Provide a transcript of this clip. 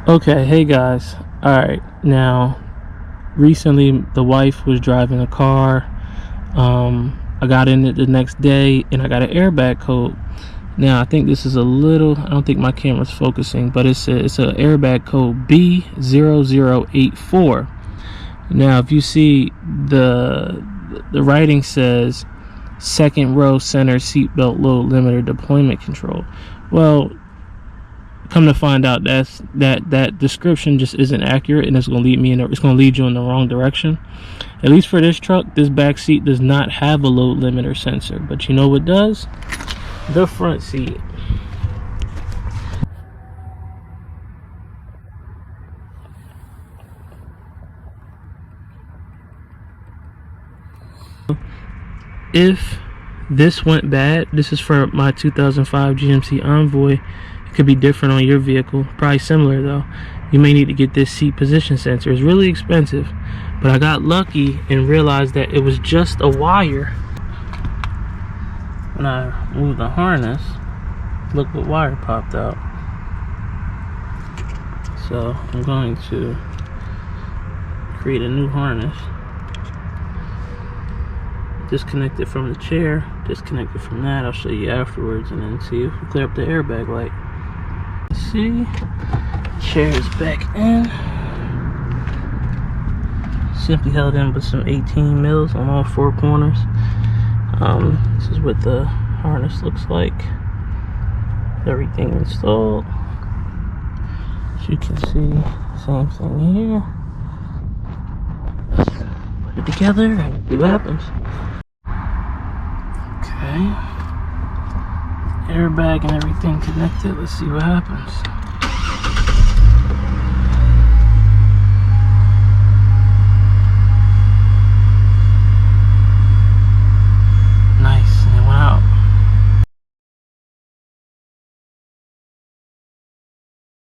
Okay, hey guys. Alright, now recently the wife was driving a car. I got in it the next day and I got an airbag code. Now I think this is a little, I don't think my camera's focusing, but it's a airbag code B0084. Now if you see the writing says second row center seatbelt load limiter deployment control. Well, come to find out that description just isn't accurate, and it's going to lead you in the wrong direction. At least for this truck, this back seat does not have a load limiter sensor, but you know what does? The front seat. If this went bad, this is for my 2005 GMC Envoy. Could be different on your vehicle, probably similar though. You may need to get this seat position sensor. It's really expensive, but I got lucky and realized that it was just a wire. When I moved the harness, look what wire popped out. So I'm going to create a new harness, disconnect it from the chair, disconnect it from that. I'll show you afterwards, and then see if we clear up the airbag light. See, chair is back in, simply held in with some 18 mils on all four corners. This is what the harness looks like. Everything installed. As you can see, same thing here. Put it together and see what happens. Okay, airbag and everything connected. Let's see what happens.